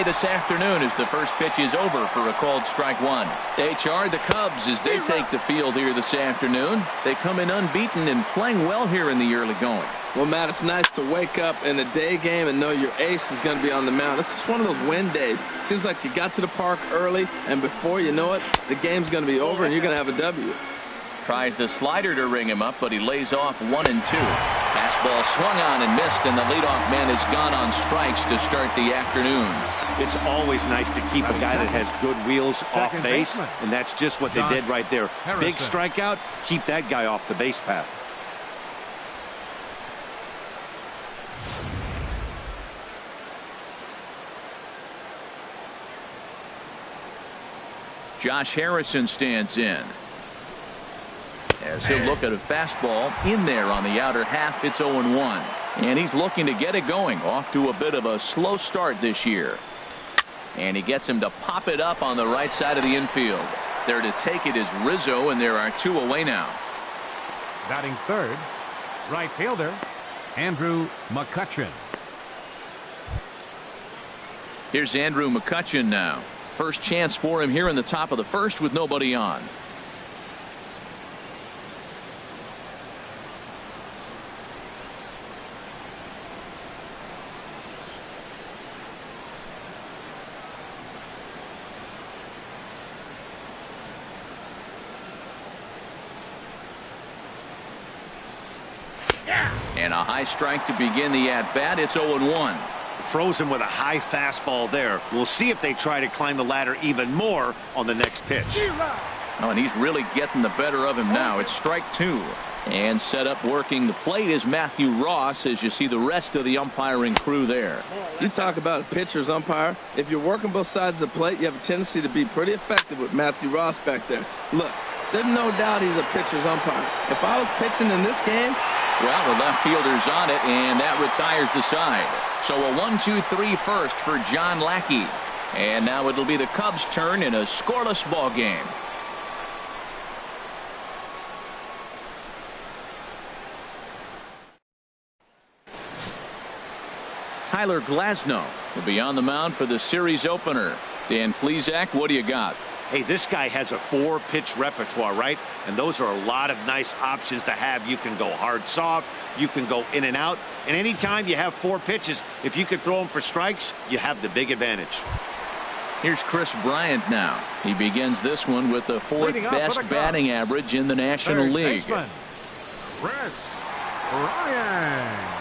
this afternoon as the first pitch is over for a called strike one. They charge the Cubs as they take the field here this afternoon. They come in unbeaten and playing well here in the early going. Well, Matt, it's nice to wake up in a day game and know your ace is going to be on the mound. It's just one of those win days. Seems like you got to the park early, and before you know it, the game's going to be over and you're going to have a W. Tries the slider to ring him up, but he lays off 1-2. Fastball swung on and missed, and the leadoff man is gone on strikes to start the afternoon. It's always nice to keep a guy that has good wheels off base, and that's just what they did right there. Big strikeout, keep that guy off the base path. Josh Harrison stands in. As he'll look at a fastball in there on the outer half. It's 0-1. And he's looking to get it going. Off to a bit of a slow start this year. And he gets him to pop it up on the right side of the infield. There to take it is Rizzo, and there are 2 away now. Batting third, right fielder, Andrew McCutchen. Here's Andrew McCutchen now. First chance for him here in the top of the first with nobody on. And a high strike to begin the at-bat. It's 0-1. Frozen with a high fastball there. We'll see if they try to climb the ladder even more on the next pitch. Oh, and he's really getting the better of him now. It's strike 2. And set up working the plate is Matthew Ross as you see the rest of the umpiring crew there. You talk about a pitcher's umpire. If you're working both sides of the plate, you have a tendency to be pretty effective with Matthew Ross back there. Look, there's no doubt he's a pitcher's umpire. If I was pitching in this game, well, the left fielder's on it, and that retires the side. So a 1-2-3 first for John Lackey. And now it'll be the Cubs' turn in a scoreless ball game. Tyler Glasnow will be on the mound for the series opener. Dan Plesac, what do you got? Hey, this guy has a 4-pitch repertoire, right? And those are a lot of nice options to have. You can go hard, soft. You can go in and out. And anytime you have 4 pitches, if you can throw them for strikes, you have the big advantage. Here's Chris Bryant now. He begins this one with the 4th best batting average in the National League. Chris Bryant.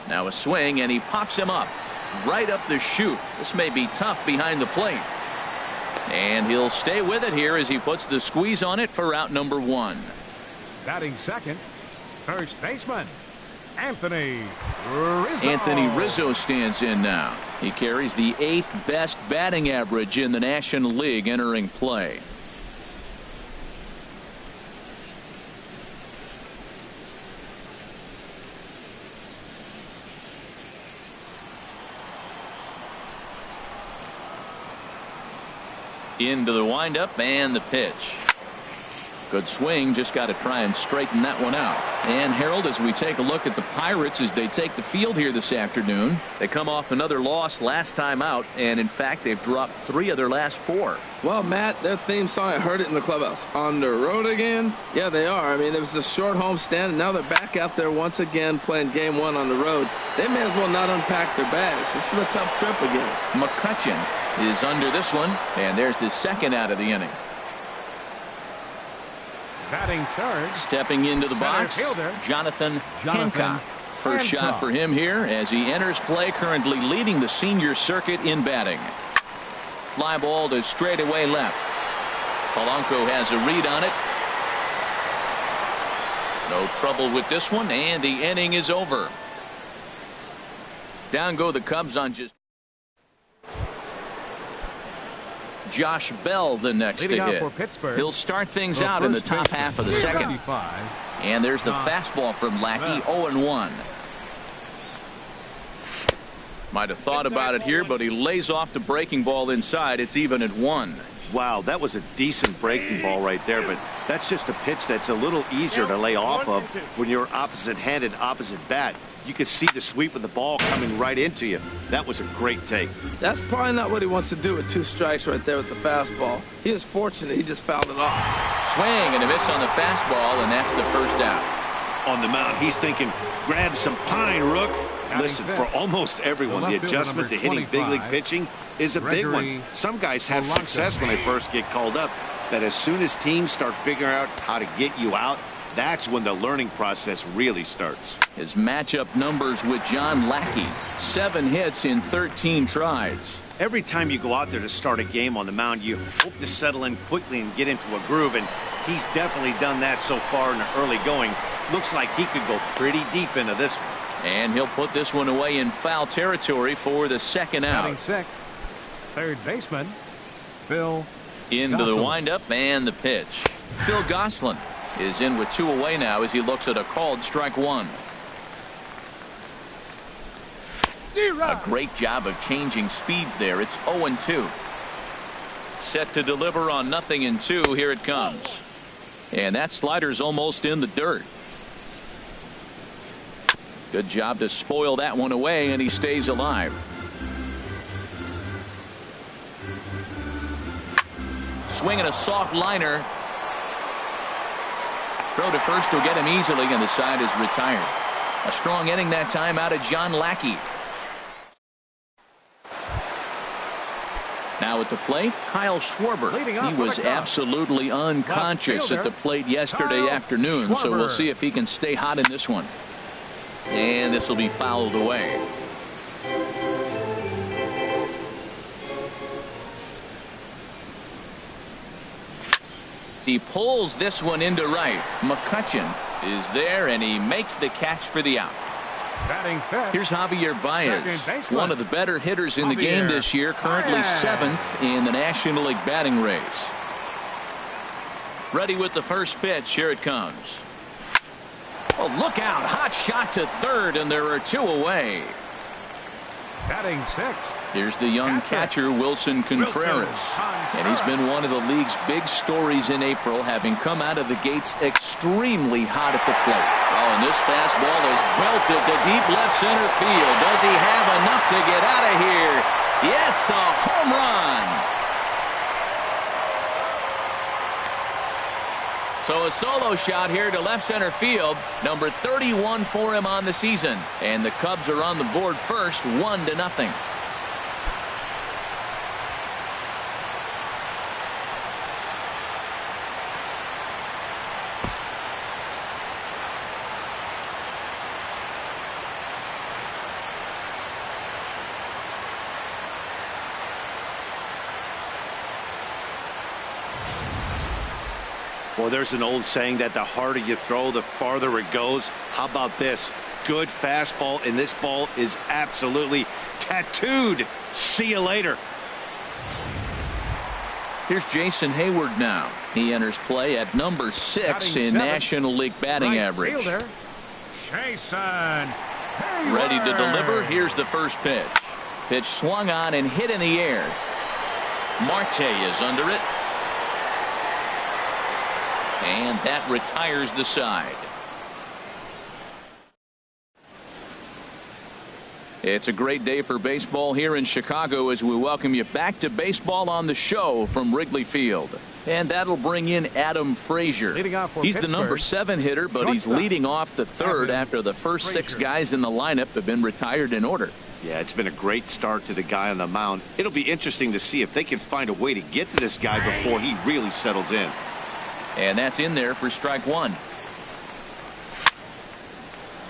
Now a swing, and he pops him up right up the chute. This may be tough behind the plate. And he'll stay with it here as he puts the squeeze on it for out number 1. Batting second, first baseman, Anthony Rizzo. Anthony Rizzo stands in now. He carries the 8th best batting average in the National League entering play. Into the windup and the pitch. Good swing, just got to try and straighten that one out. And Harold, as we take a look at the Pirates as they take the field here this afternoon, they come off another loss last time out, and in fact they've dropped 3 of their last 4. well, Matt, their theme song, I heard it in the clubhouse. On the road again? Yeah, they are. I mean, it was a short homestand, and now they're back out there once again playing game 1 on the road. They may as well not unpack their bags. This is a tough trip again. McCutchen is under this one, and there's the second out of the inning. Batting third. Stepping into the box, fielder, Jonathan Hancock. First shot for him here as he enters play, currently leading the senior circuit in batting. Fly ball to straightaway left. Polanco has a read on it. No trouble with this one, and the inning is over. Down go the Cubs on just Josh Bell, the next to hit. He'll start things out in the top half of the second. And there's the fastball from Lackey, 0-1. Might have thought about it here, but he lays off the breaking ball inside. It's even at 1. Wow, that was a decent breaking ball right there, but that's just a pitch that's a little easier to lay off of when you're opposite-handed, opposite bat. You could see the sweep of the ball coming right into you. That was a great take. That's probably not what he wants to do with 2 strikes right there with the fastball. He was fortunate he just fouled it off. Swing and a miss on the fastball, and that's the first out. On the mound, he's thinking, grab some pine, Rook. Listen, for almost everyone, the adjustment to hitting big league pitching is a big one. Some guys have success when they first get called up, but as soon as teams start figuring out how to get you out, that's when the learning process really starts. His matchup numbers with John Lackey, 7 hits in 13 tries. Every time you go out there to start a game on the mound, you hope to settle in quickly and get into a groove, and he's definitely done that so far in the early going. Looks like he could go pretty deep into this one. And he'll put this one away in foul territory for the second out. Third baseman, Phil Into the Gosselin. windup and the pitch. Phil Gosselin is in with 2 away now as he looks at a called strike 1. A great job of changing speeds there. It's 0-2. Set to deliver on 0-2. Here it comes. And that slider's almost in the dirt. Good job to spoil that one away, and he stays alive. Swinging a soft liner. Throw to first will get him easily, and the side is retired. A strong inning that time out of John Lackey. Now at the plate, Kyle Schwarber. He was absolutely unconscious at the plate yesterday afternoon, so we'll see if he can stay hot in this one. And this will be fouled away. He pulls this one into right. McCutchen is there, and he makes the catch for the out. Batting fifth. Here's Javier Baez, one of the better hitters in the game this year, currently 7th in the National League batting race. Ready with the first pitch. Here it comes. Oh, look out. Hot shot to third, and there are 2 away. Batting sixth. Here's the young catcher, Wilson Contreras. And he's been one of the league's big stories in April, having come out of the gates extremely hot at the plate. Oh, and this fastball is belted to deep left center field. Does he have enough to get out of here? Yes, a home run. So a solo shot here to left center field, number 31 for him on the season. And the Cubs are on the board first, 1-0. Well, there's an old saying that the harder you throw, the farther it goes. How about this? Good fastball, and this ball is absolutely tattooed. See you later. Here's Jason Hayward now. He enters play at number 6 in National League batting average. Fielder, Jason Ready to deliver. Here's the first pitch. Pitch swung on and hit in the air. Marte is under it. And that retires the side. It's a great day for baseball here in Chicago as we welcome you back to Baseball on the Show from Wrigley Field. And that'll bring in Adam Frazier. He's the number 7 hitter, but he's leading off the third after the first 6 guys in the lineup have been retired in order. Yeah, it's been a great start to the guy on the mound. It'll be interesting to see if they can find a way to get to this guy before he really settles in. And that's in there for strike 1.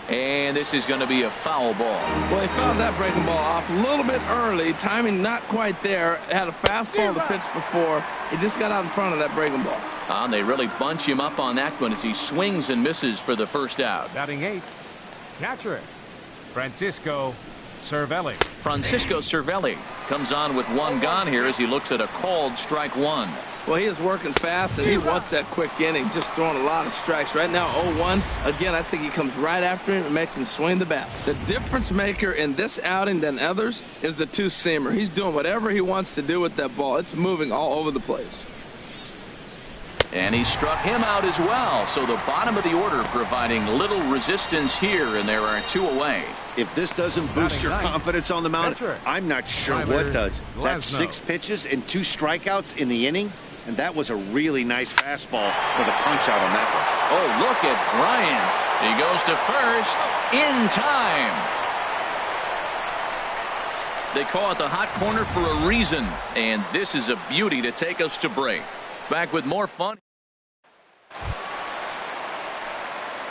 And this is going to be a foul ball. Well, he fouled that breaking ball off a little bit early. Timing not quite there. Had a fastball to pitch before. He just got out in front of that breaking ball. And they really bunch him up on that one as he swings and misses for the first out. Batting 8th, catcher Francisco Cervelli. Francisco Cervelli comes on with one gone here as he looks at a called strike one. Well, he is working fast, and he wants that quick inning, just throwing a lot of strikes. Right now, 0-1. Again, I think he comes right after him and makes him swing the bat. The difference maker in this outing than others is the two-seamer. He's doing whatever he wants to do with that ball. It's moving all over the place. And he struck him out as well. So the bottom of the order providing little resistance here, and there are two away. If this doesn't boost your confidence on the mound, I'm not sure what does. That's 6 pitches and 2 strikeouts in the inning, and that was a really nice fastball for the punch out on that one. Oh, look at Bryant. He goes to first in time. They call it the hot corner for a reason, and this is a beauty to take us to break. Back with more fun.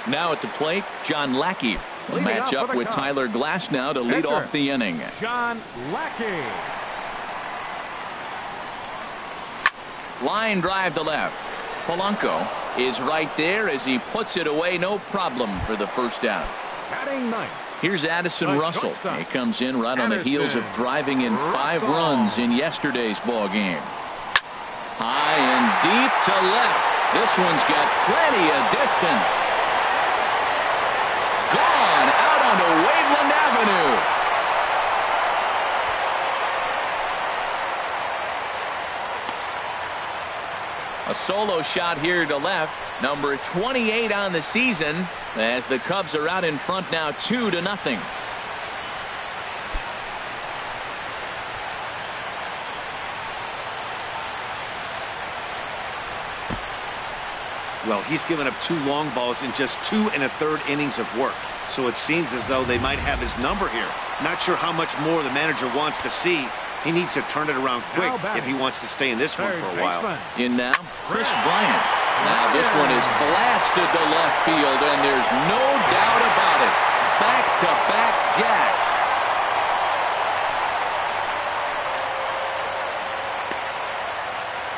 Now at the plate, John Lackey will match up with Tyler Glasnow to lead off the inning. John Lackey. Line drive to left. Polanco is right there as he puts it away, no problem for the first out. Batting ninth. Here's Addison Russell. He comes in right on the heels of driving in 5 runs in yesterday's ball game. High and deep to left. This one's got plenty of distance. Gone out onto Waveland Avenue. A solo shot here to left. Number 28 on the season as the Cubs are out in front now 2-0. Well, he's given up 2 long balls in just 2 1/3 innings of work. So it seems as though they might have his number here. Not sure how much more the manager wants to see. He needs to turn it around quick if he wants to stay in this one for a while. In now, Chris Bryant. Now this one is blasted to left field, and there's no doubt about it. Back-to-back jacks.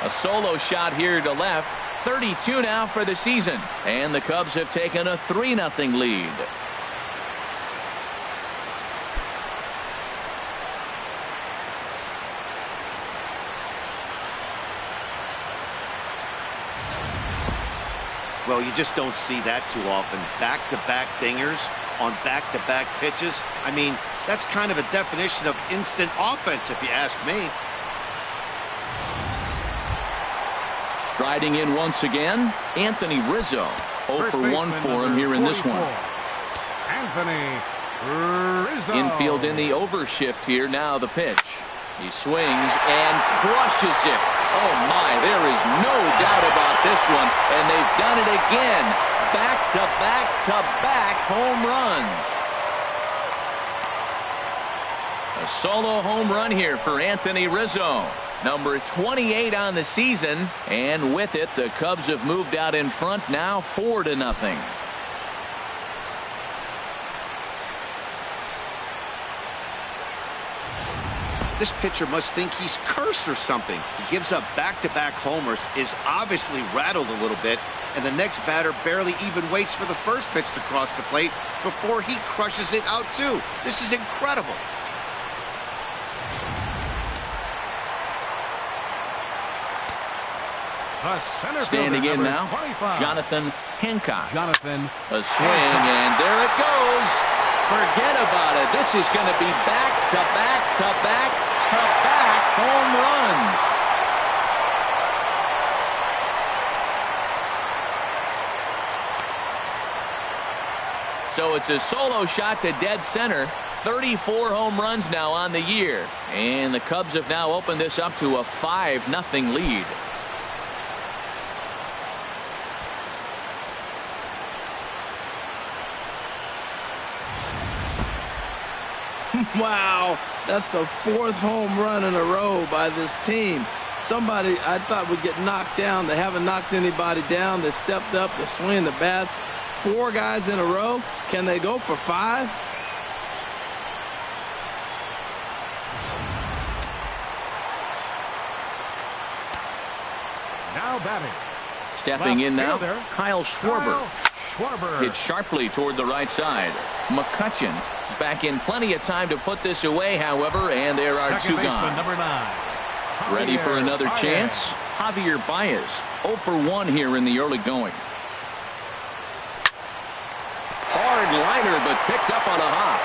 A solo shot here to left. 32 now for the season, and the Cubs have taken a 3-0 lead. Well, you just don't see that too often. Back-to-back dingers on back-to-back pitches. I mean, that's kind of a definition of instant offense, if you ask me. Striding in once again, Anthony Rizzo. 0 for 1 for him here in this one. Anthony Rizzo. Infield in the overshift here. Now the pitch. He swings and crushes it. Oh my, there is no doubt about this one. And they've done it again. Back-to-back-to-back home runs. A solo home run here for Anthony Rizzo. Number 28 on the season, and with it the Cubs have moved out in front now 4-0. This pitcher must think he's cursed or something. He gives up back-to-back homers, is obviously rattled a little bit, and the next batter barely even waits for the first pitch to cross the plate before he crushes it out too. This is incredible. Standing in now, 25. Jonathan Hancock. Jonathan. A swing, and there it goes. Forget about it. This is going to be back-to-back-to-back-to-back home runs. So it's a solo shot to dead center. 34 home runs now on the year. And the Cubs have now opened this up to a 5-0 lead. Wow, that's the 4th home run in a row by this team. Somebody I thought would get knocked down. They haven't knocked anybody down. They stepped up. They're swinging the bats. 4 guys in a row. Can they go for 5? Now batting. Stepping in now, Kyle Schwarber. Hit sharply toward the right side. McCutcheon is back in plenty of time to put this away, however, and there are two gone. Number 9. Ready for another Baez. chance? Javier Baez, 0 for 1 here in the early going. Hard liner, but picked up on a hop.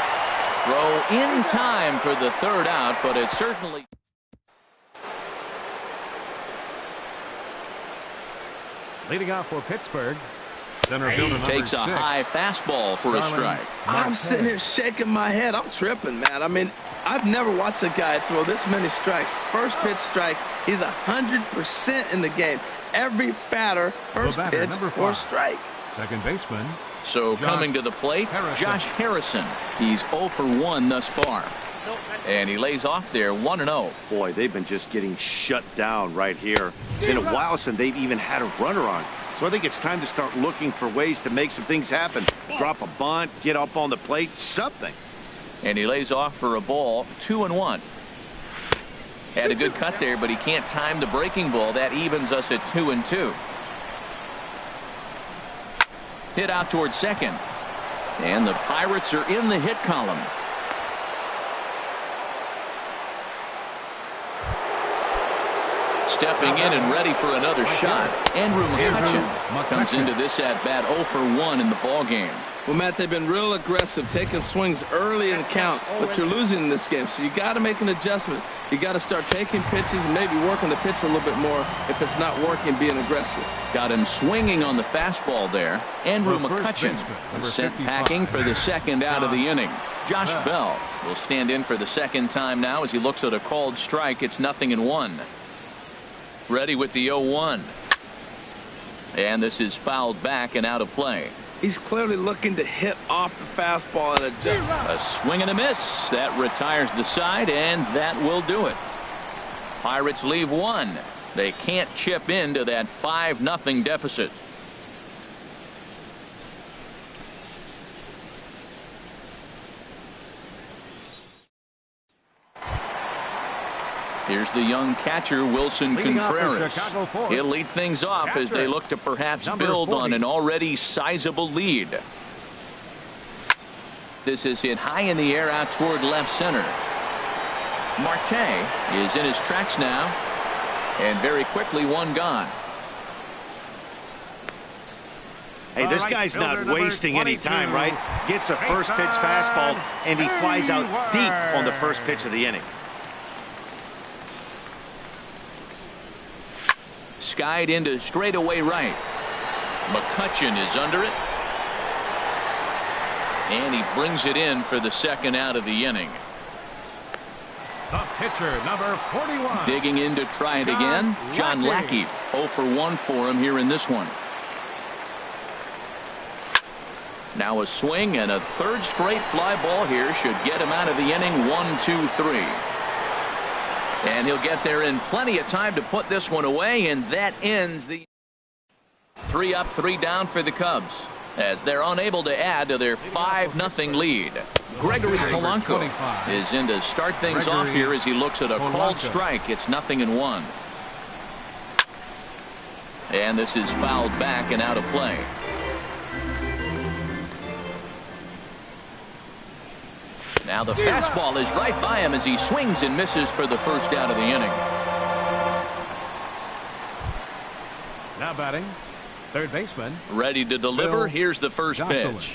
Throw in time for the third out, but it certainly... Leading off for Pittsburgh, center fielder number Takes a 6. high fastball for a strike. I'm sitting here shaking my head. I'm tripping, man. I mean, I've never watched a guy throw this many strikes. First pitch strike, he's 100% in the game. Every batter, first pitch or strike. Second baseman. So coming to the plate, Josh Harrison. He's 0 for 1 thus far. And he lays off there 1-0. Boy, they've been just getting shut down right here. Been a while since they've even had a runner on. So I think it's time to start looking for ways to make some things happen. Drop a bunt, get up on the plate, something. And he lays off for a ball, 2-1. Had a good cut there, but he can't time the breaking ball. That evens us at 2-2. Hit out toward second. And the Pirates are in the hit column. Stepping in and ready for another shot. Andrew McCutcheon comes into this at bat 0 for 1 in the ball game. Well, Matt, they've been real aggressive, taking swings early in the count, but you're losing in this game, so you got to make an adjustment. You got to start taking pitches and maybe working the pitcher a little bit more if it's not working, being aggressive. Got him swinging on the fastball there. Andrew McCutcheon was sent packing for the second out of the inning. Josh Bell will stand in for the second time now as he looks at a called strike. It's 0-1. Ready with the 0-1. And this is fouled back and out of play. He's clearly looking to hit off the fastball and adjust. A swing and a miss. That retires the side, and that will do it. Pirates leave one. They can't chip into that 5-0 deficit. Here's the young catcher, Wilson Contreras. He'll lead things off as they look to perhaps build on an already sizable lead. This is hit high in the air out toward left center. Marte is in his tracks now, and very quickly one gone. Hey, this guy's not wasting any time, right? Gets a first pitch fastball, and he flies out deep on the first pitch of the inning. Skied into straightaway right. McCutcheon is under it. And he brings it in for the second out of the inning. The pitcher, number 41. Digging in to try it again. John Lackey. 0 for 1 for him here in this one. Now a swing and a third straight fly ball here should get him out of the inning. 1-2-3. And he'll get there in plenty of time to put this one away, and that ends the 3 up, 3 down for the Cubs as they're unable to add to their 5-0 lead. Gregory Polanco is in to start things off here as he looks at a called strike. It's 0-1. And this is fouled back and out of play. Now the fastball is right by him as he swings and misses for the first out of the inning. Now batting, third baseman. Ready to deliver. Here's the first pitch.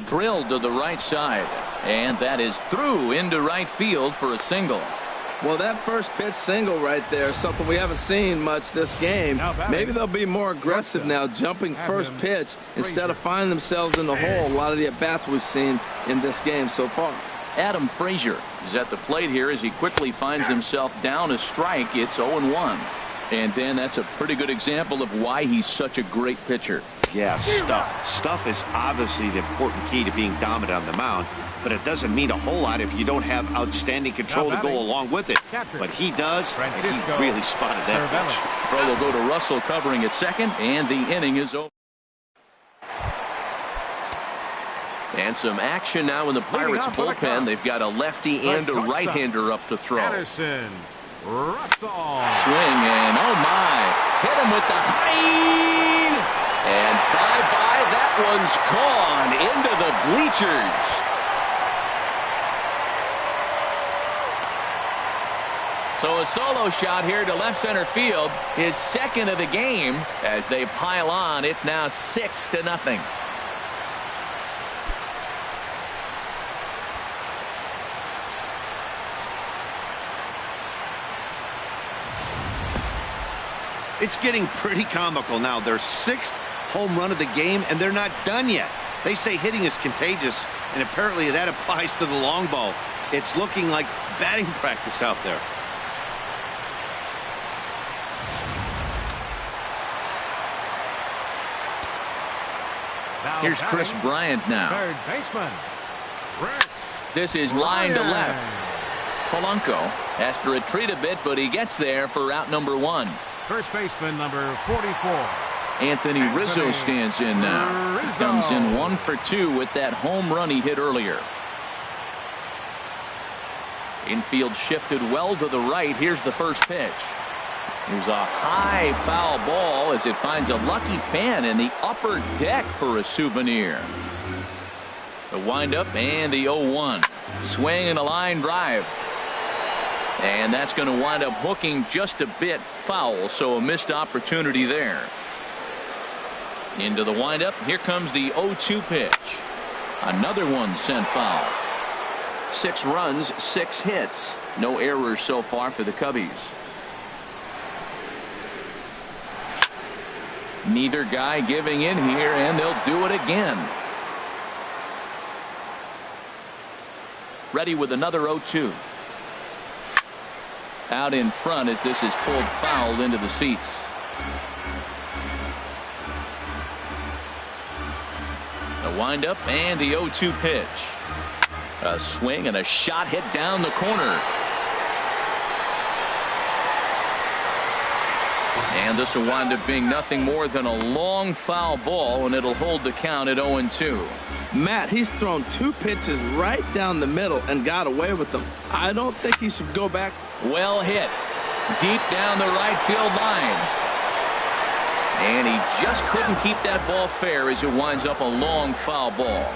Drilled to the right side. And that is through into right field for a single. Well, that first pitch single right there is something we haven't seen much this game. Maybe they'll be more aggressive now, jumping first pitch instead of finding themselves in the hole. A lot of the at-bats we've seen in this game so far. Adam Frazier is at the plate here as he quickly finds himself down a strike. It's 0-1. And then that's a pretty good example of why he's such a great pitcher. Yeah, stuff. Stuff is obviously the important key to being dominant on the mound, but it doesn't mean a whole lot if you don't have outstanding control to go along with it. But he does, and he really spotted that pitch. Throw will go to Russell covering at second, and the inning is over. And some action now in the Pirates bullpen. They've got a lefty and a right-hander up to throw. Anderson, Russell. Swing, and oh my, hit him with the high. And bye-bye, that one's gone into the bleachers. So a solo shot here to left center field, his second of the game. As they pile on, it's now 6-0. It's getting pretty comical now. Their 6th home run of the game, and they're not done yet. They say hitting is contagious, and apparently that applies to the long ball. It's looking like batting practice out there. Here's Chris Bryant now. Third baseman. This is line to left. Polanco has to retreat a bit, but he gets there for route number 1. First baseman number 44. Anthony Rizzo stands in now. He comes in 1 for 2 with that home run he hit earlier. Infield shifted well to the right. Here's the first pitch. Here's a high foul ball as it finds a lucky fan in the upper deck for a souvenir. The windup and the 0-1. Swing and a line drive. And that's going to wind up hooking just a bit foul, so a missed opportunity there. Into the windup. Here comes the 0-2 pitch. Another one sent foul. 6 runs, 6 hits. No errors so far for the Cubbies. Neither guy giving in here, and they'll do it again. Ready with another 0-2. Out in front as this is pulled foul into the seats. The windup and the 0-2 pitch. A swing and a shot hit down the corner. And this will wind up being nothing more than a long foul ball, and it'll hold the count at 0-2. Matt, he's thrown 2 pitches right down the middle and got away with them. I don't think he should go back. Well hit. Deep down the right field line. And he just couldn't keep that ball fair as it winds up a long foul ball.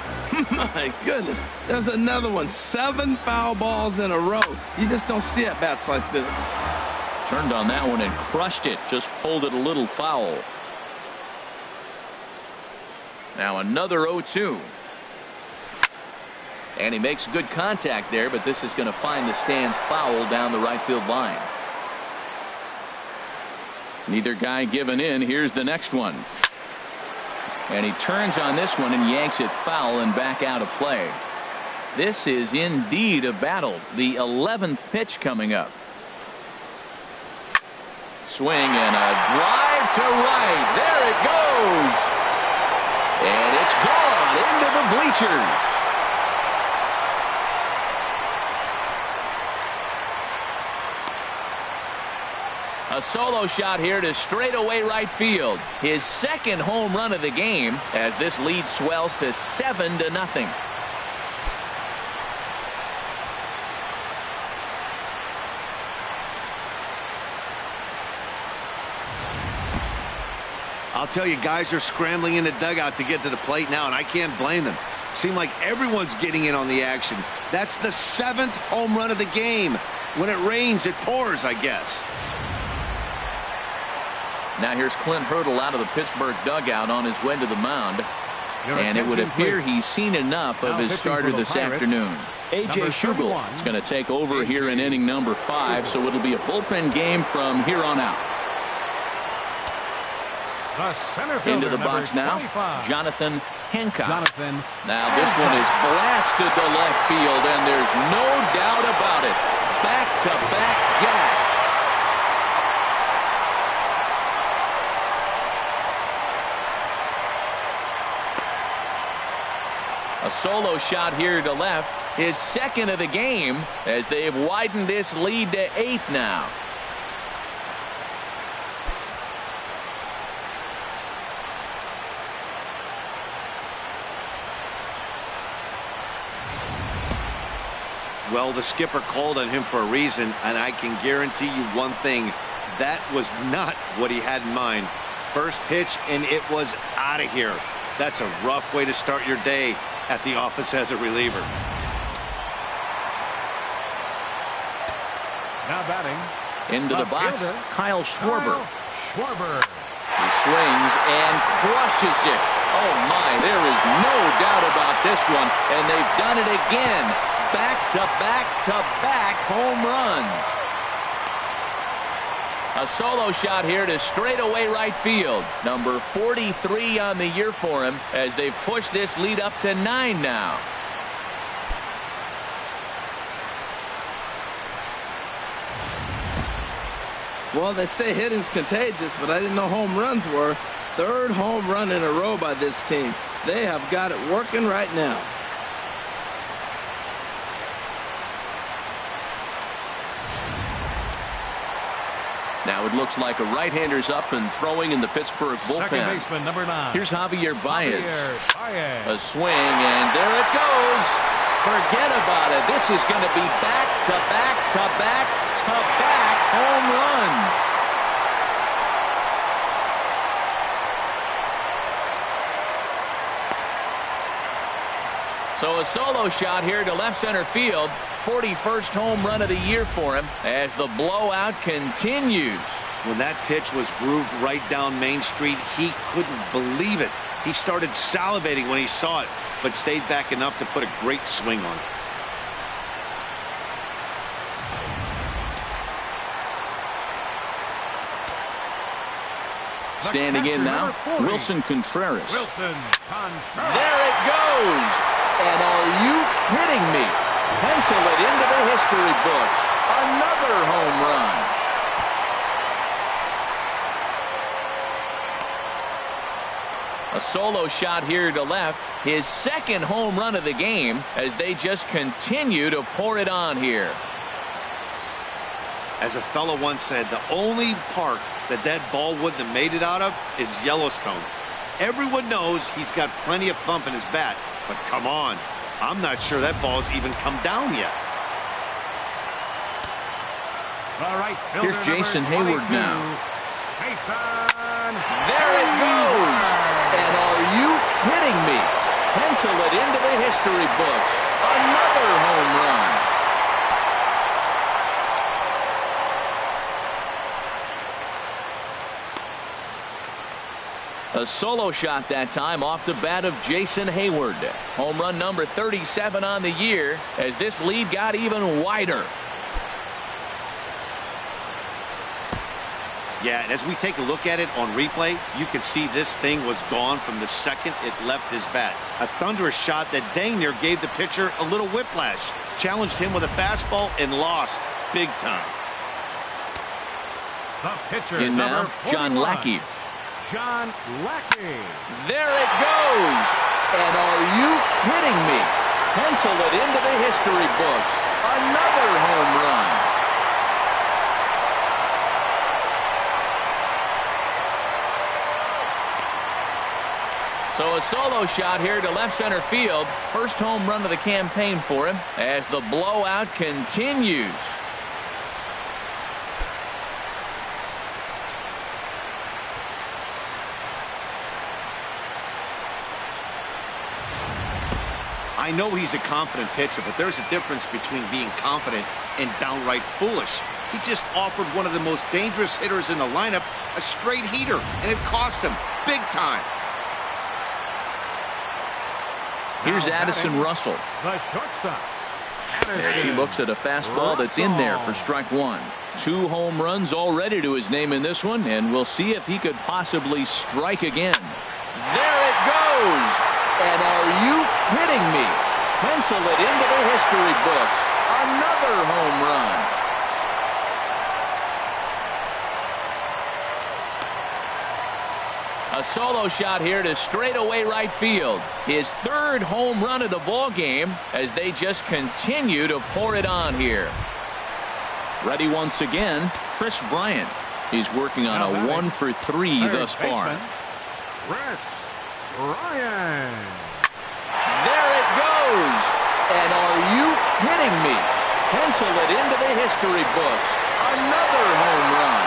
My goodness. There's another one. 7 foul balls in a row. You just don't see at bats like this. Turned on that one and crushed it. Just pulled it a little foul. Now another 0-2. And he makes good contact there, but this is going to find the stands foul down the right field line. Neither guy giving in. Here's the next one. And he turns on this one and yanks it foul and back out of play. This is indeed a battle. The 11th pitch coming up. Swing and a drive to right. There it goes. And it's gone into the bleachers. A solo shot here to straightaway right field. His second home run of the game as this lead swells to 7-0. I'll tell you, guys are scrambling in the dugout to get to the plate now, and I can't blame them. Seems like everyone's getting in on the action. That's the 7th home run of the game. When it rains, it pours, I guess. Now here's Clint Hurdle out of the Pittsburgh dugout on his way to the mound. And it would appear he's seen enough of his starter this afternoon. A.J. Schugel is going to take over here in inning number 5, so it'll be a bullpen game from here on out. Into the box now, Jonathan Hancock. Now this one is blasted to left field, and there's no doubt about it. Back-to-back jacks. A solo shot here to left, his second of the game, as they've widened this lead to 8 now. Well, the skipper called on him for a reason, and I can guarantee you one thing. That was not what he had in mind. first pitch, and it was out of here. That's a rough way to start your day at the office as a reliever. Now batting. Into the box, fielder, Kyle Schwarber. Schwarber. He swings and crushes it. Oh, my, there is no doubt about this one. And they've done it again. Back-to-back-to-back home runs. A solo shot here to straightaway right field. Number 43 on the year for him as they've pushed this lead up to 9 now. Well, they say hitting's contagious, but I didn't know home runs were. Third home run in a row by this team. They have got it working right now. Now it looks like a right-hander's up and throwing in the Pittsburgh bullpen. Second baseman, number 9. Here's Javier Baez. Baez. A swing, and there it goes. Forget about it. This is going to be back-to-back-to-back-to-back home runs. So a solo shot here to left center field. 41st home run of the year for him as the blowout continues. When that pitch was grooved right down Main Street, he couldn't believe it. He started salivating when he saw it, but stayed back enough to put a great swing on it. Standing in now, Wilson Contreras. Wilson Contreras. There it goes. And are you kidding me? Pencil it into the history books. Another home run. A solo shot here to left. His second home run of the game as they just continue to pour it on here. As a fellow once said, the only park that ball wouldn't have made it out of is Yellowstone. Everyone knows he's got plenty of thump in his bat, but come on. I'm not sure that ball's even come down yet. All right, here's Jason Hayward now. Jason. There it goes. And are you kidding me? Pencil it into the history books. Another home run. A solo shot that time off the bat of Jason Hayward. Home run number 37 on the year as this lead got even wider. Yeah, and as we take a look at it on replay, you can see this thing was gone from the second it left his bat. A thunderous shot that dang near gave the pitcher a little whiplash. Challenged him with a fastball and lost big time. The pitcher, in now, John Lackey. John Lackey. There it goes. And are you kidding me? Pencil it into the history books. Another home run. So a solo shot here to left center field. First home run of the campaign for him as the blowout continues. I know he's a confident pitcher, but there's a difference between being confident and downright foolish. He just offered one of the most dangerous hitters in the lineup a straight heater, and it cost him big time. Here's Addison Russell. The shortstop. As he looks at a fastball that's in there for strike one. 2 home runs already to his name in this one, and we'll see if he could possibly strike again. There it goes. And are you kidding me? Pencil it into the history books. Another home run. A solo shot here to straightaway right field. His 3rd home run of the ball game as they just continue to pour it on here. Ready once again, Chris Bryant. He's working on a 1-for-3 thus far. Chris Bryant. There it goes. And are you kidding me? Pencil it into the history books. Another home run.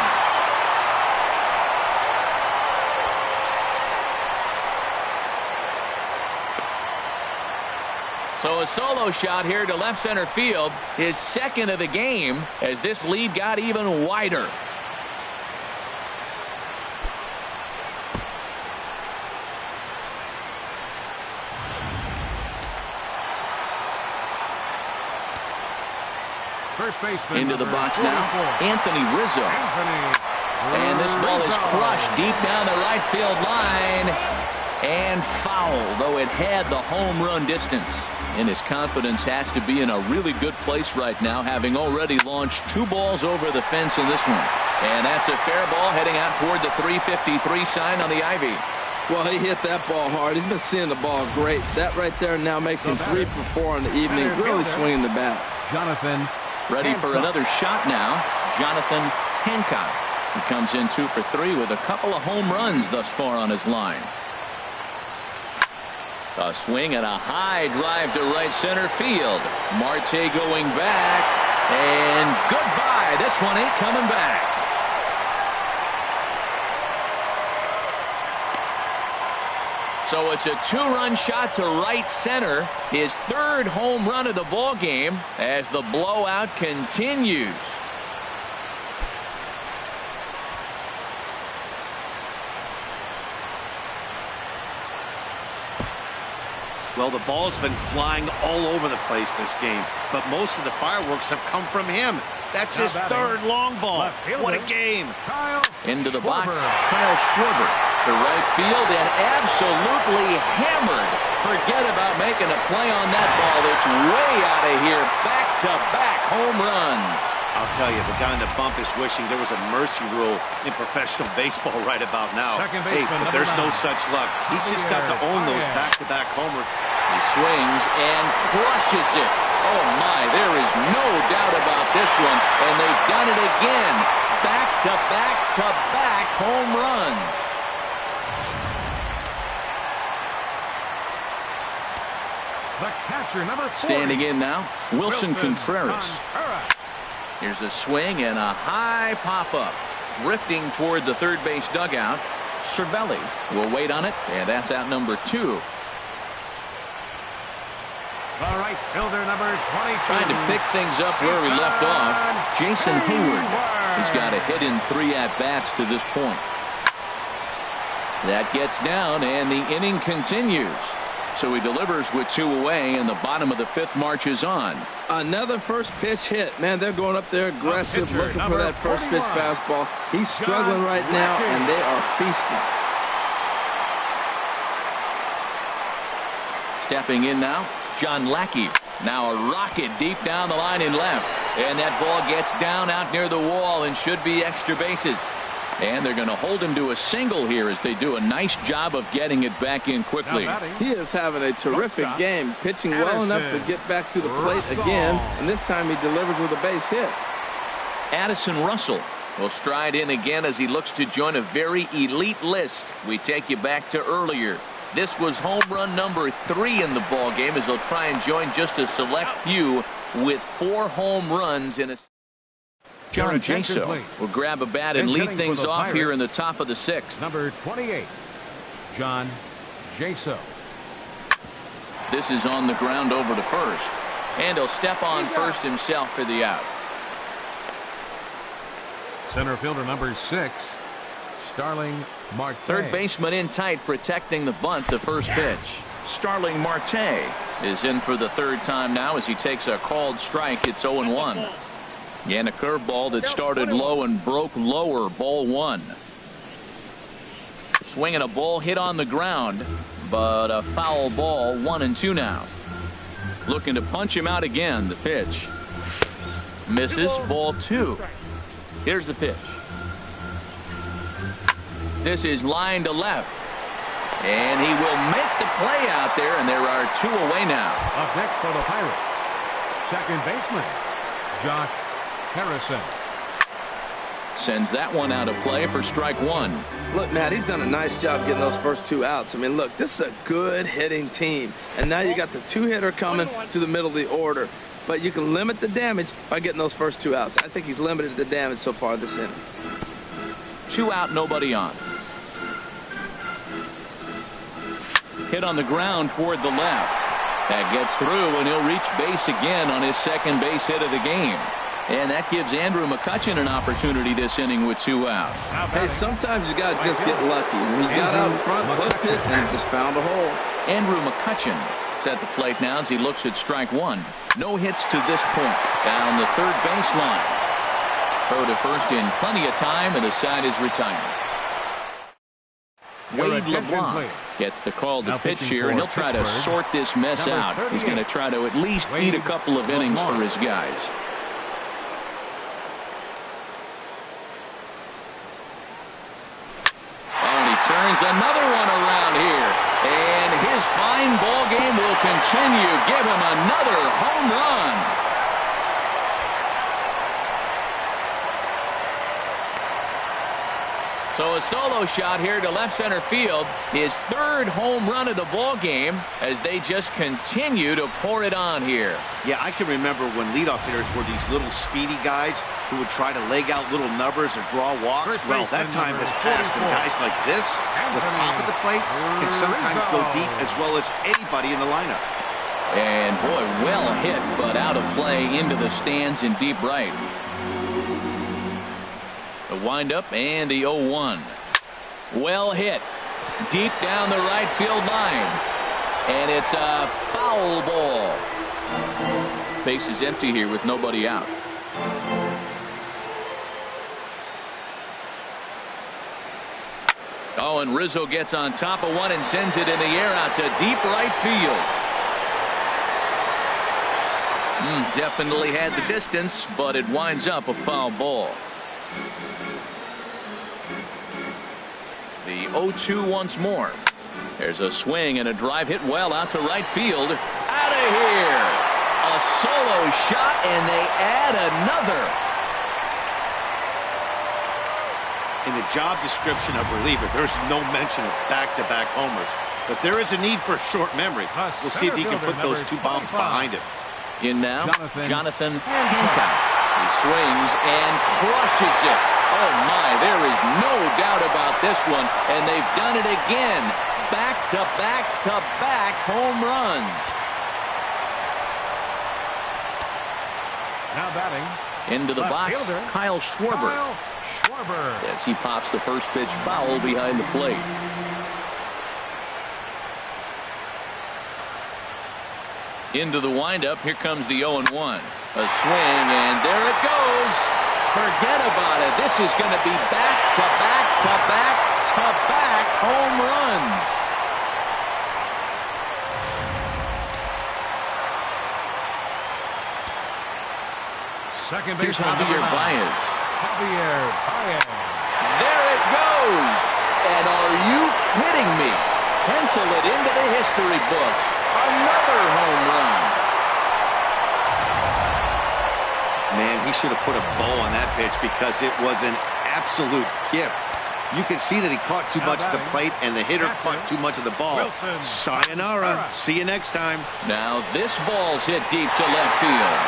So a solo shot here to left center field, his second of the game, as this lead got even wider. First baseman into the box now, 44. Anthony Rizzo. And this ball is crushed deep down the right field line and foul, though it had the home run distance. And his confidence has to be in a really good place right now, having already launched 2 balls over the fence in this one. And that's a fair ball heading out toward the 353 sign on the ivy. Well, he hit that ball hard. He's been seeing the ball great. That right there now makes him 3 for 4 in the evening, really swinging the bat. Jonathan ready for another shot now, Jonathan Hancock. He comes in 2 for 3 with a couple of home runs thus far on his line. A swing and a high drive to right center field. Marte going back, and goodbye. This one ain't coming back. So it's a 2-run shot to right center, his 3rd home run of the ball game as the blowout continues. Well, the ball's been flying all over the place this game, but most of the fireworks have come from him. That's his 3rd long ball. What a game. Into the box, Kyle Schwarber to right field and absolutely hammered. Forget about making a play on that ball. It's way out of here. Back-to-back home runs. I'll tell you, the guy in the bump is wishing there was a mercy rule in professional baseball right about now. Hey, but there's no such luck. He's just got to own those back-to-back homers. He swings and crushes it. Oh, my, there is no doubt about this one. And they've done it again. Back-to-back-to-back home runs. The catcher, number 40. Standing in now, Wilson Contreras. Here's a swing and a high pop-up. Drifting toward the third base dugout. Cervelli will wait on it, and that's out number 2. The right fielder, number 22. Trying to pick things up where we left off, Jason Hayward. He's got a hit in 3 at-bats to this point. That gets down, and the inning continues. So he delivers with 2 away, and the bottom of the 5th marches on. Another first pitch hit. Man, they're going up there aggressive, looking for that first pitch fastball. He's struggling right now, and they are feasting. Stepping in now, John Lackey. Now a rocket deep down the line in left. And that ball gets down out near the wall and should be extra bases. And they're going to hold him to a single here as they do a nice job of getting it back in quickly. He is having a terrific game, pitching well enough to get back to the plate again, and this time he delivers with a base hit. Addison Russell will stride in again as he looks to join a very elite list. We take you back to earlier. This was home run number 3 in the ball game as he'll try and join just a select few with 4 home runs in a. John Jaso will grab a bat and lead things off here in the top of the 6th. Number 28, John Jaso. This is on the ground over to first. And he'll step on first himself for the out. Center fielder number 6, Starling Marte. Third baseman in tight, protecting the bunt, the first pitch. Starling Marte is in for the 3rd time now as he takes a called strike. It's 0-1. And a curveball that started low and broke lower, ball 1. Swinging a ball hit on the ground, but a foul ball, 1-2 now. Looking to punch him out again, the pitch. Misses, ball 2. Here's the pitch. This is line to left. And he will make the play out there, and there are 2 away now. Up next for the Pirates, second baseman, Josh Harrison. Sends that one out of play for strike 1. Look, Matt, he's done a nice job getting those first 2 outs. I mean, look, this is a good hitting team. And now you got the 2-hitter coming to the middle of the order. But you can limit the damage by getting those first 2 outs. I think he's limited the damage so far this inning. 2 out, nobody on. Hit on the ground toward the left. That gets through, and he'll reach base again on his second base hit of the game. And that gives Andrew McCutchen an opportunity this inning with 2 outs. Hey, sometimes you got to just get lucky. When he got out in front, hooked it, and he just found a hole. Andrew McCutchen is at the plate now as he looks at strike one. No hits to this point. Down the third baseline. Throw to first in plenty of time, and the side is retired. Wade LeBlanc gets the call to pitch here, and he'll try to sort this mess out. He's going to try to at least eat a couple of innings for his guys. Turns another one around here, and his fine ball game will continue. Give him another home run. So a solo shot here to left center field, his third home run of the ball game as they just continue to pour it on here. Yeah, I can remember when leadoff hitters were these little speedy guys who would try to leg out little nubbers or draw walks. Well, that time has passed, and guys like this, the top of the plate, can sometimes go deep as well as anybody in the lineup. And boy, well hit, but out of play into the stands in deep right. The windup and the 0-1. Well hit. Deep down the right field line. And it's a foul ball. Base is empty here with nobody out. Oh, and Rizzo gets on top of one and sends it in the air out to deep right field. Definitely had the distance, but it winds up a foul ball. The 0-2 once more. There's a swing and a drive hit well out to right field. Out of here. A solo shot, and they add another. In the job description of reliever, there's no mention of back-to-back homers. But there is a need for short memory. We'll see if he can put those 2 bombs behind him. In now, Jonathan Hancock. He swings and crushes it. Oh my, there is no doubt about this one, and they've done it again. Back-to-back-to-back home runs. Now batting. Into the box, fielder, Kyle Schwarber. As he pops the first pitch foul behind the plate. Into the windup, here comes the 0-1. A swing, and there it goes. Forget about it. This is going to be back-to-back-to-back-to-back home runs. Second Here's baseman, Javier Baez. There it goes. And are you kidding me? Pencil it into the history books. Another home run. Man, he should have put a bow on that pitch because it was an absolute gift. You can see that he caught too much of the plate and the hitter caught too much of the ball. Sayonara. See you next time. Now this ball's hit deep to left field.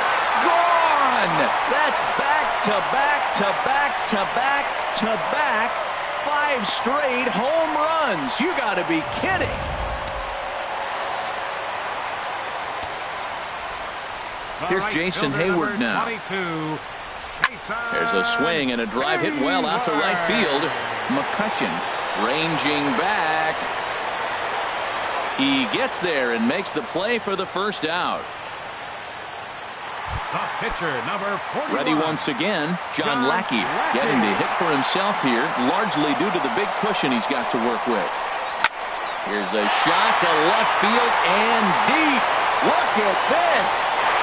Gone! That's back-to-back-to-back-to-back-to-back 5 straight home runs. You got to be kidding. Here's Jason Hayward now. There's a swing and a drive hit well out to right field. McCutchen ranging back. He gets there and makes the play for the first out. The pitcher, number 41. Ready once again, John Lackey getting to hit for himself here, largely due to the big cushion he's got to work with. Here's a shot to left field and deep. Look at this.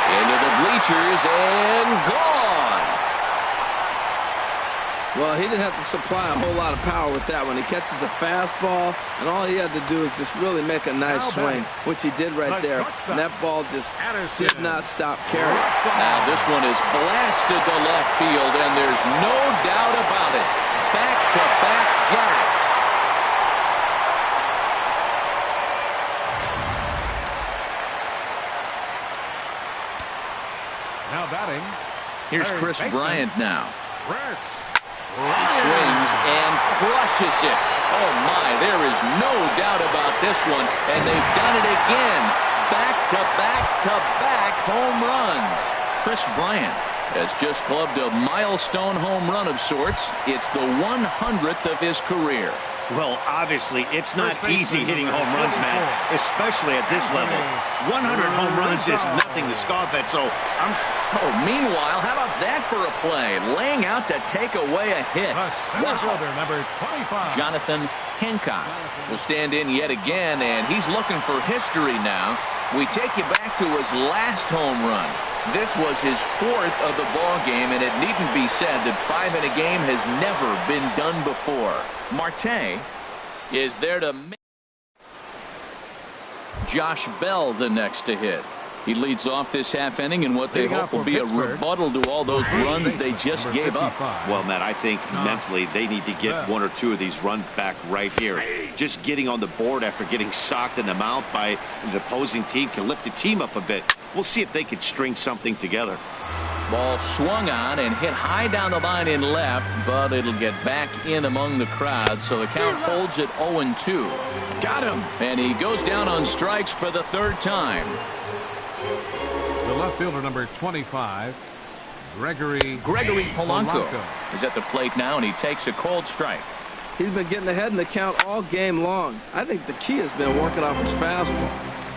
Into the bleachers and gone. Well, he didn't have to supply a whole lot of power with that one. He catches the fastball, and all he had to do is just really make a nice swing, which he did right there. And that ball just did not stop carrying. Now this one is blasted to left field, and there's no doubt about it. Back-to-back jacks. Now batting. Here's Chris Bryant now. Chris. He swings and crushes it. Oh my, there is no doubt about this one, and they've done it again. back-to-back-to-back home runs. Chris Bryant has just clubbed a milestone home run of sorts. It's the 100th of his career. Well, obviously, it's not easy hitting home runs, man, especially at this level. 100 home runs is nothing to scoff at, so I'm... Oh, meanwhile, how about that for a play? Laying out to take away a hit. Wow. Number 25. Jonathan Hancock will stand in yet again, and he's looking for history now. We take you back to his last home run. This was his 4th of the ball game, and it needn't be said that 5 in a game has never been done before. Marte is there to make. Josh Bell the next to hit. He leads off this half inning in what they hope will be a rebuttal to all those runs they just gave up. Well, Matt, I think mentally they need to get 1 or 2 of these runs back right here. Just getting on the board after getting socked in the mouth by the opposing team can lift the team up a bit. We'll see if they can string something together. Ball swung on and hit high down the line in left, but it'll get back in among the crowd, so the count holds at 0-2. Got him, and he goes down on strikes for the 3rd time. The left fielder, number 25, Gregory Polanco is at the plate now, and he takes a cold strike. He's been getting ahead in the count all game long. I think the key has been working off his fastball.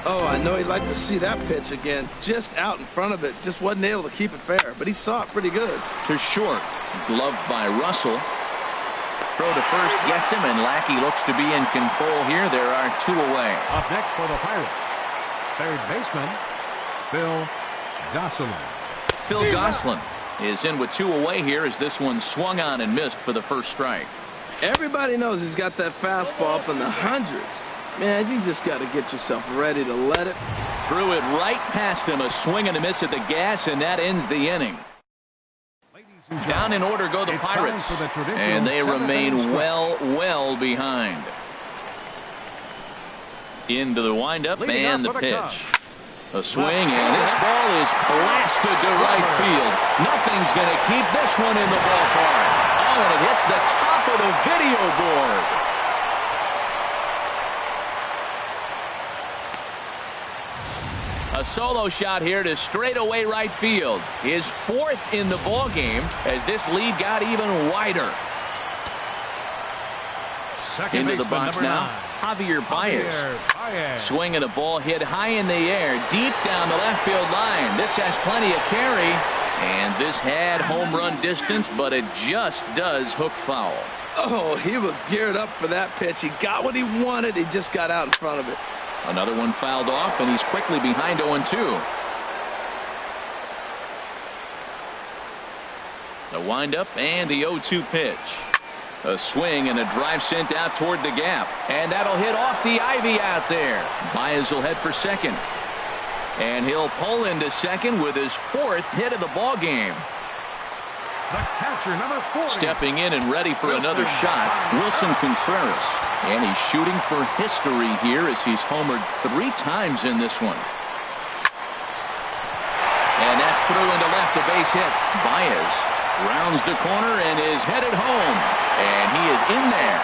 Oh, I know he'd like to see that pitch again. Just out in front of it. Just wasn't able to keep it fair, but he saw it pretty good. To short, gloved by Russell. Throw to first gets him, and Lackey looks to be in control here. There are 2 away. Up next for the Pirates, third baseman, Phil Gosselin. Phil Gosselin is in with 2 away here as this one swung on and missed for the first strike. Everybody knows he's got that fastball up in the hundreds. Man, you just got to get yourself ready to let it. Threw it right past him, a swing and a miss at the gas, and that ends the inning. Down in order go the Pirates, and they remain well behind. Into the windup and the pitch. A swing, and this ball is blasted to right field. Nothing's going to keep this one in the ballpark. Oh, and it hits the top of the video board. A solo shot here to straightaway right field. His 4th in the ball game as this lead got even wider. Into the box now, Javier Baez. Swinging a ball hit high in the air, deep down the left field line. This has plenty of carry, and this had home run distance, but it just does hook foul. Oh, he was geared up for that pitch. He got what he wanted. He just got out in front of it. Another one fouled off, and he's quickly behind 0-2. The windup and the 0-2 pitch. A swing and a drive sent out toward the gap, and that'll hit off the ivy out there. Baez will head for second, and he'll pull into second with his 4th hit of the ball game. The catcher, number 40. Stepping in and ready for another shot, Wilson Contreras. And he's shooting for history here as he's homered 3 times in this one. And that's through into left, a base hit. Baez rounds the corner and is headed home. And he is in there.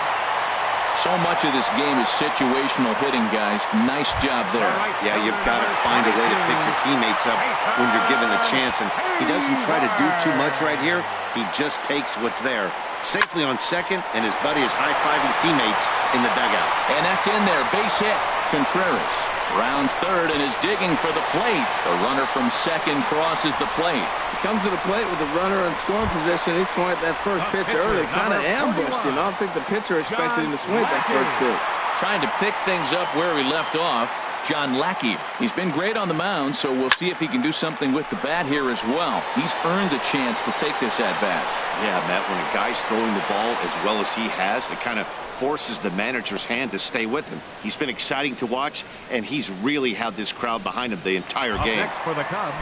So much of this game is situational hitting, guys. Nice job there. Yeah, you've got to find a way to pick your teammates up when you're given the chance. And he doesn't try to do too much right here. He just takes what's there. Safely on second, and his buddy is high-fiving teammates in the dugout. And that's in there. Base hit. Contreras rounds third and is digging for the plate. The runner from second crosses the plate. He comes to the plate with the runner in scoring position. He swung at that first pitch early, kind of ambushed him. I don't think the pitcher expected him to swing at that first pitch. Trying to pick things up where he left off, John Lackey. He's been great on the mound, so we'll see if he can do something with the bat here as well. He's earned a chance to take this at-bat. Yeah, Matt, when a guy's throwing the ball as well as he has, it kind of forces the manager's hand to stay with him. He's been exciting to watch, and he's really had this crowd behind him the entire game. Next for the Cubs,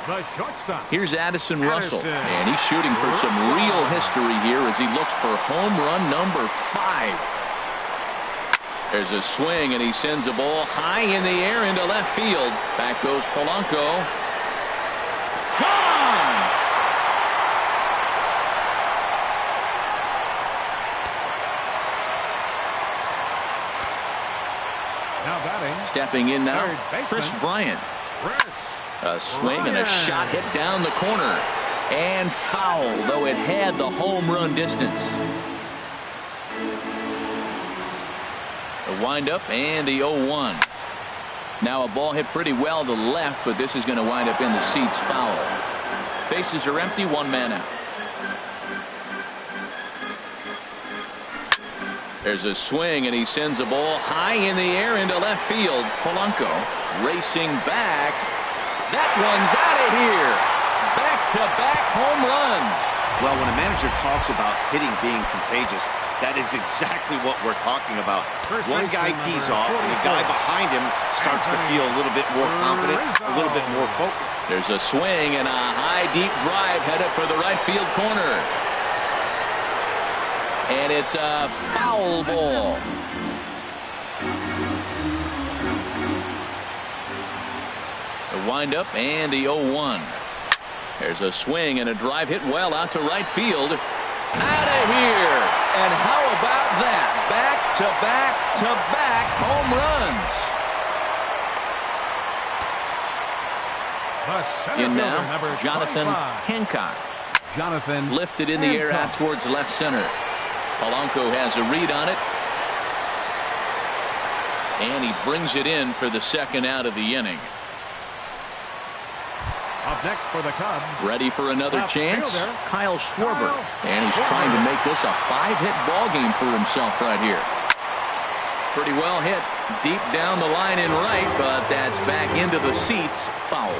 the shortstop. Here's Addison Russell, and he's shooting for some real history here as he looks for home run number 5. There's a swing, and he sends a ball high in the air into left field. Back goes Polanco. Gone! Now batting, Stepping in now, Chris Bryant. A swing and a shot hit down the corner. And foul, though it had the home run distance. The windup and the 0-1. Now a ball hit pretty well to left, but this is going to wind up in the seats foul. Bases are empty, one man out. There's a swing, and he sends a ball high in the air into left field. Polanco racing back. That one's out of here. Back-to-back home runs. Well, when a manager talks about hitting being contagious, that is exactly what we're talking about. One guy tees off, and the guy behind him starts to feel a little bit more confident, a little bit more focused. There's a swing and a high, deep drive headed for the right field corner. And it's a foul ball. The windup and the 0-1. There's a swing and a drive hit well out to right field. Out of here. And how about that? Back-to-back-to-back home runs. In now, Jonathan Hancock. Lifted in the air out towards left center. Polanco has a read on it. And he brings it in for the second out of the inning. Up next for the Cubs. Ready for another chance? Kyle Schwarber. And he's trying to make this a 5-hit ball game for himself right here. Pretty well hit. Deep down the line in right, but that's back into the seats. Foul.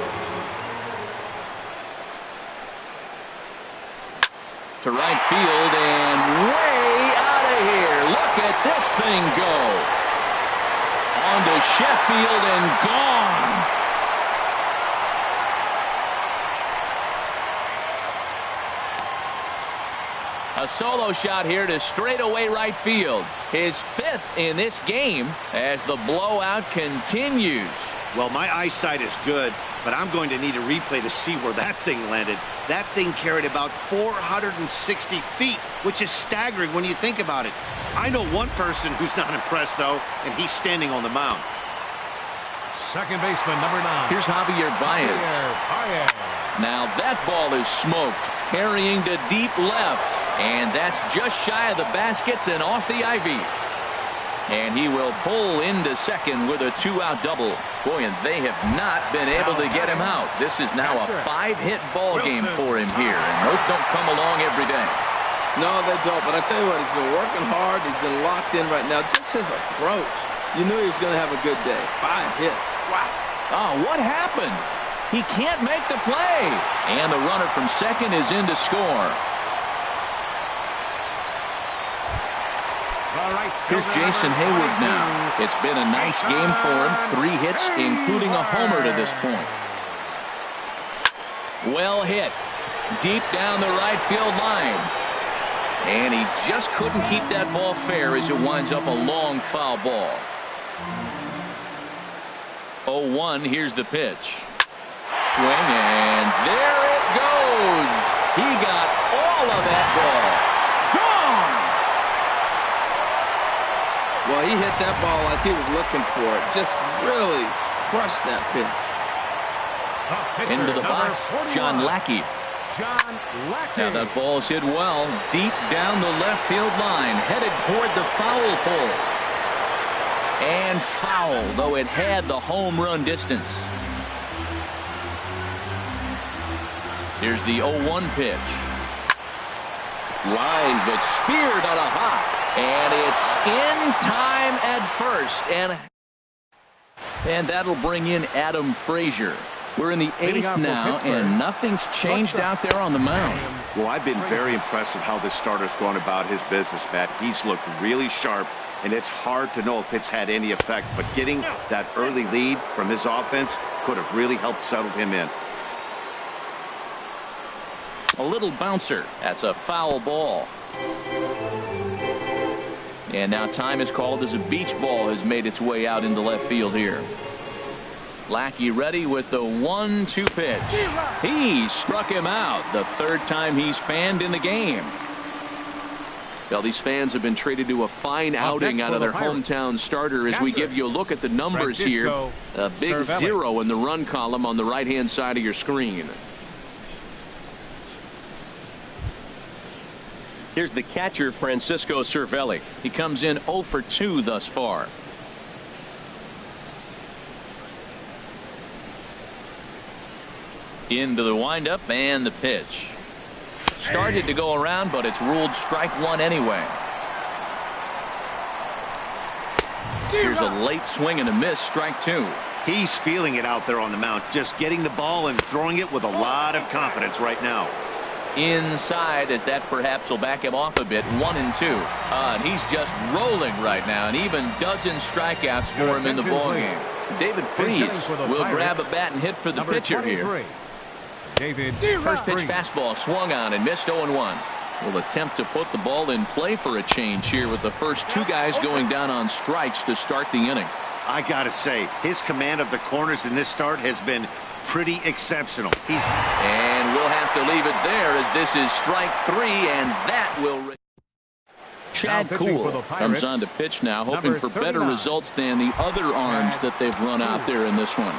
To right field and way out of here. Look at this thing go. On to Sheffield and gone. A solo shot here to straightaway right field. His 5th in this game as the blowout continues. Well, my eyesight is good, but I'm going to need a replay to see where that thing landed. That thing carried about 460 feet, which is staggering when you think about it. I know one person who's not impressed, though, and he's standing on the mound. Second baseman, number 9. Here's Javier Baez. Now that ball is smoked, carrying to deep left, and that's just shy of the baskets and off the ivy. And he will pull into second with a 2-out double. Boy, and they have not been able to get him out. This is now a 5-hit ball game for him here, and those don't come along every day. No, they don't. But I tell you what, he's been working hard. He's been locked in right now. Just his approach. You knew he was going to have a good day. 5 hits. Wow. Oh, what happened? He can't make the play. And the runner from second is in to score. Here's Jason Hayward now. It's been a nice game for him. 3 hits, including a homer to this point. Well hit. Deep down the right field line. And he just couldn't keep that ball fair as it winds up a long foul ball. 0-1, here's the pitch. Swing, and there it goes. He got all of that ball. Gone! Well, he hit that ball like he was looking for it. Just really crushed that pitch. Into the box, John Lackey. Now that ball's hit well, deep down the left field line, headed toward the foul pole. And foul, though it had the home run distance. Here's the 0-1 pitch. Line, but speared on a hop. And it's in time at first. And that'll bring in Adam Frazier. We're in the 8th now, and nothing's changed out there on the mound. Well, I've been very impressed with how this starter's gone about his business, Matt. He's looked really sharp, and it's hard to know if it's had any effect. But getting that early lead from his offense could have really helped settle him in. A little bouncer. That's a foul ball. And now time is called as a beach ball has made its way out into left field here. Lackey ready with the 1-2 pitch. He struck him out, the 3rd time he's fanned in the game. Well, these fans have been treated to a fine outing out of their hometown starter as we give you a look at the numbers here. A big 0 in the run column on the right-hand side of your screen. Here's the catcher, Francisco Cervelli. He comes in 0 for 2 thus far. Into the windup and the pitch. Started to go around, but it's ruled strike 1 anyway. Here's a late swing and a miss, strike 2. He's feeling it out there on the mound, just getting the ball and throwing it with a lot of confidence right now. Inside, as that perhaps will back him off a bit. 1-2. And he's just rolling right now, and even dozen strikeouts for him in the ballgame. David Freese will grab a bat and hit for the pitcher here. First pitch fastball swung on and missed. 0-1. Will attempt to put the ball in play for a change here with the first 2 guys going down on strikes to start the inning. I gotta say, his command of the corners in this start has been pretty exceptional. And we'll have to leave it there as this is strike 3, and that will. Chad Kuhl comes on to pitch now, hoping for better results than the other arms that they've run out there in this one.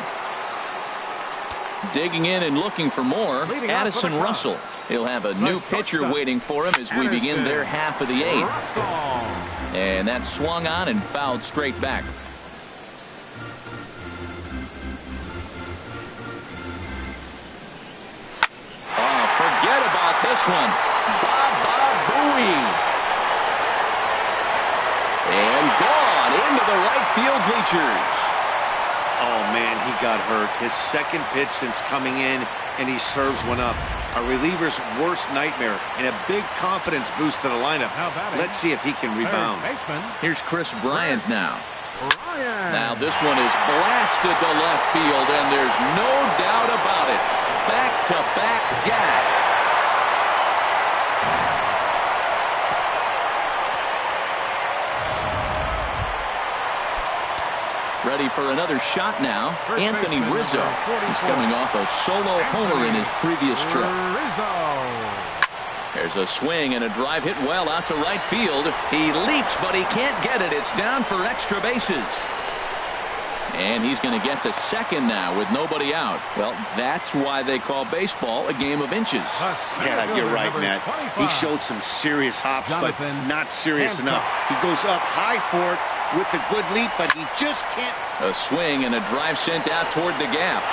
Digging in and looking for more, Addison Russell. He'll have a new pitcher waiting for him as we begin their half of the 8th. And that swung on and fouled straight back. Oh, forget about this one. Bob Bowie. And gone into the right field bleachers. Oh, man, he got hurt. His second pitch since coming in, and he serves one up. A reliever's worst nightmare and a big confidence boost to the lineup. Let's see if he can rebound. Here's Chris Bryant now. Now this one is blasted to left field, and there's no doubt about it. Back-to-back jacks. Ready for another shot now. Anthony Rizzo. He's coming off a solo homer in his previous trip. There's a swing and a drive hit well out to right field. He leaps, but he can't get it. It's down for extra bases. And he's going to get to second now with nobody out. Well, that's why they call baseball a game of inches. Yeah, you're right, Matt. He showed some serious hops, but not serious enough. He goes up high for it with the good leap, but he just can't. A swing and a drive sent out toward the gap.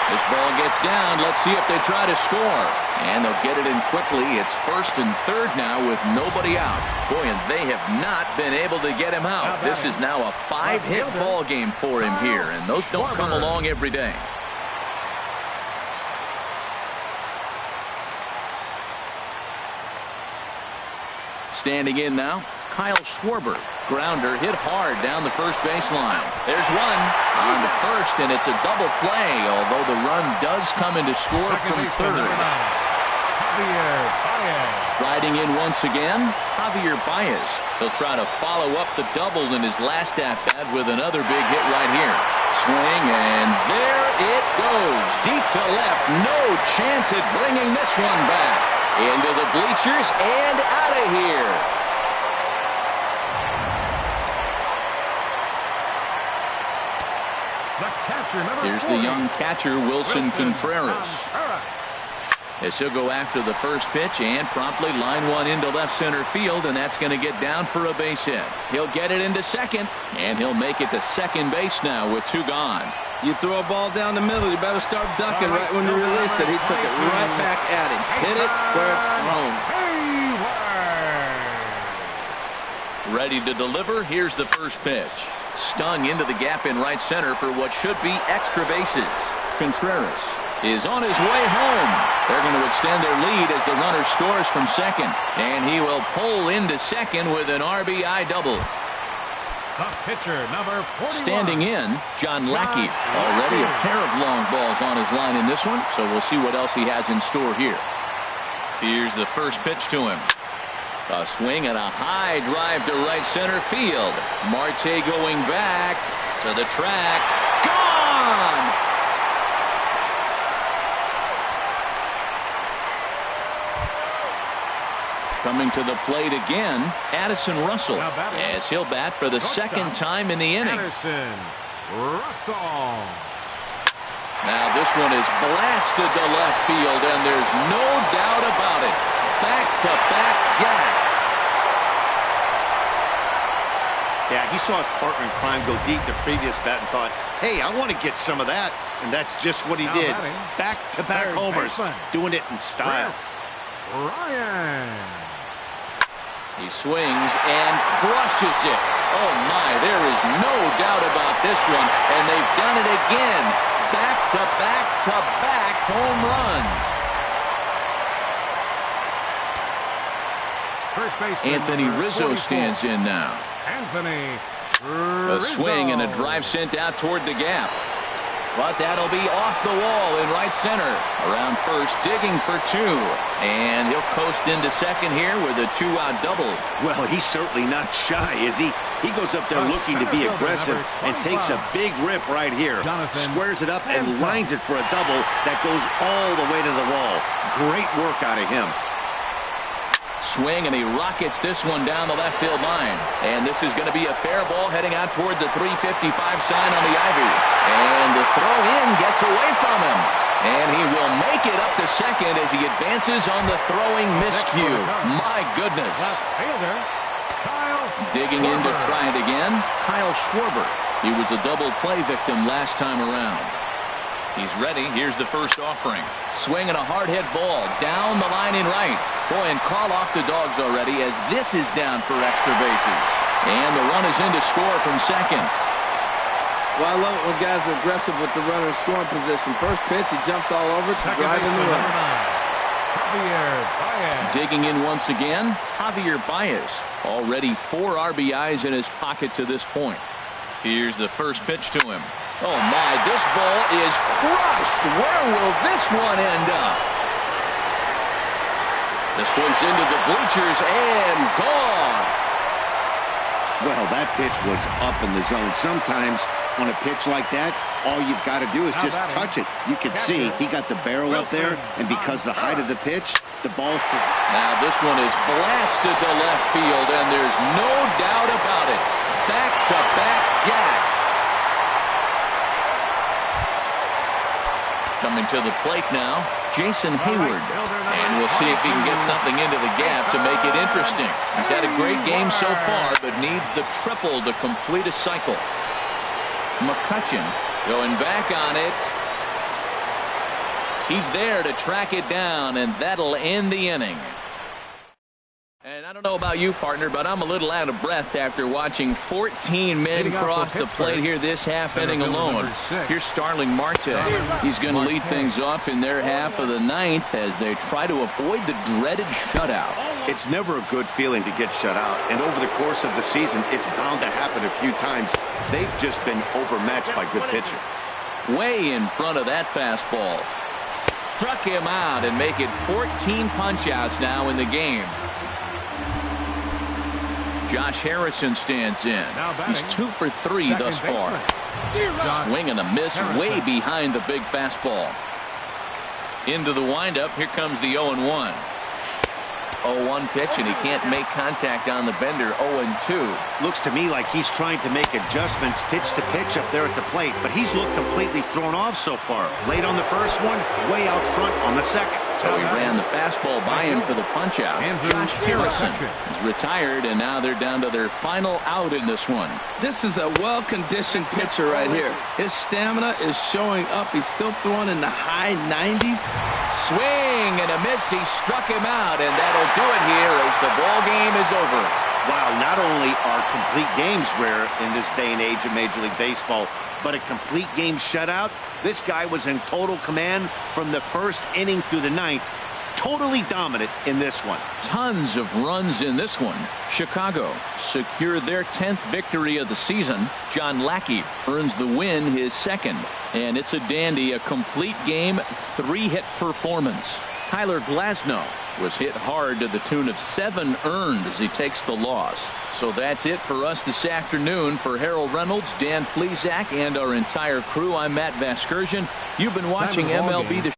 This ball gets down. Let's see if they try to score. And they'll get it in quickly. It's first and third now with nobody out. Boy, and they have not been able to get him out. This is now a 5-hit ball game for him here, and those don't come along every day. Standing in now, Kyle Schwarber. Grounder hit hard down the first baseline. There's one on the first, and it's a double play, although the run does come into score from third. Riding in once again, Javier Baez. He'll try to follow up the double in his last at-bat with another big hit right here. Swing, and there it goes. Deep to left. No chance at bringing this one back. Into the bleachers and out of here. Here's the young catcher, Wilson Contreras. As he'll go after the first pitch and promptly line one into left center field, and that's going to get down for a base hit. He'll get it into second, and he'll make it to second base now with 2 gone. You throw a ball down the middle, you better start ducking right when you release it. He took it right back at him. Hit it where it's thrown. Ready to deliver. Here's the first pitch. Stung into the gap in right center for what should be extra bases. Contreras is on his way home. They're going to extend their lead as the runner scores from second. And he will pull into second with an RBI double. The pitcher, number 41. Standing in, John Lackey. Already a pair of long balls on his line in this one, so we'll see what else he has in store here. Here's the first pitch to him. A swing and a high drive to right center field. Marte going back to the track. Gone! Coming to the plate again, Addison Russell, as he'll bat for the second time in the inning. Addison Russell. Now this one is blasted to left field, and there's no doubt about it. Back-to-back jacks. Yeah, he saw his partner in crime go deep the previous bat and thought, hey, I want to get some of that. And that's just what he did. Back-to-back homers, doing it in style. Ryan. He swings and crushes it. Oh, my, there is no doubt about this one. And they've done it again. Back-to-back-to-back home runs. Anthony Rizzo stands in now. Anthony A swing and a drive sent out toward the gap. But that'll be off the wall in right center. Around first, digging for two. And he'll coast into second here with a two-out double. Well, he's certainly not shy, is he? He goes up there looking to be aggressive and takes a big rip right here. Squares it up and lines it for a double that goes all the way to the wall. Great work out of him. Swing, and he rockets this one down the left field line. And this is going to be a fair ball heading out toward the 355 sign on the ivy. And the throw in gets away from him. And he will make it up to second as he advances on the throwing miscue. My goodness. Digging in to try it again, Kyle Schwarber. He was a double play victim last time around. He's ready. Here's the first offering. Swing and a hard hit ball down the line in right. Boy, and call off the dogs already as this is down for extra bases. And the run is in to score from second. Well, I love it when guys are aggressive with the runner in scoring position. First pitch, he jumps all over to drive in the run. Digging in once again, Javier Baez. Already 4 RBIs in his pocket to this point. Here's the first pitch to him. Oh, my, this ball is crushed. Where will this one end up? This one's into the bleachers and gone. Well, that pitch was up in the zone. Sometimes on a pitch like that, all you've got to do is just touch it. You can see he got the barrel up there, and because the height of the pitch, the ball... Now this one is blasted to left field, and there's no doubt about it. Back-to-back jacks. Coming to the plate now, Jason Hayward. And we'll see if he can get something into the gap to make it interesting. He's had a great game so far, but needs the triple to complete a cycle. McCutchen going back on it. He's there to track it down, and that'll end the inning. And I don't know about you, partner, but I'm a little out of breath after watching 14 men cross the plate here this half inning alone. Here's Starling Marte. He's going to lead things off in their half of the ninth as they try to avoid the dreaded shutout. It's never a good feeling to get shut out, and over the course of the season, it's bound to happen a few times. They've just been overmatched by good pitching. Way in front of that fastball. Struck him out and make it 14 punch-outs now in the game. Josh Harrison stands in. He's 2 for 3 thus far. Swing and a miss way behind the big fastball. Into the windup. Here comes the 0-1. 0-1 pitch, and he can't make contact on the bender. 0-2. Looks to me like he's trying to make adjustments pitch to pitch up there at the plate, but he's looked completely thrown off so far. Late on the first one, way out front on the second. So he ran the fastball by him for the punch-out. Josh Harrison is retired, and now they're down to their final out in this one. This is a well-conditioned pitcher right here. His stamina is showing up. He's still throwing in the high 90s. Swing and a miss. He struck him out, and that'll do it here as the ball game is over. Wow, not only are complete games rare in this day and age of Major League Baseball, but a complete game shutout. This guy was in total command from the first inning through the ninth. Totally dominant in this one. Tons of runs in this one. Chicago secured their 10th victory of the season. John Lackey earns the win, his second. And it's a dandy, a complete game, 3-hit performance. Tyler Glasnow was hit hard to the tune of 7 earned as he takes the loss. So that's it for us this afternoon. For Harold Reynolds, Dan Plesac, and our entire crew, I'm Matt Vasgersian. You've been watching MLB The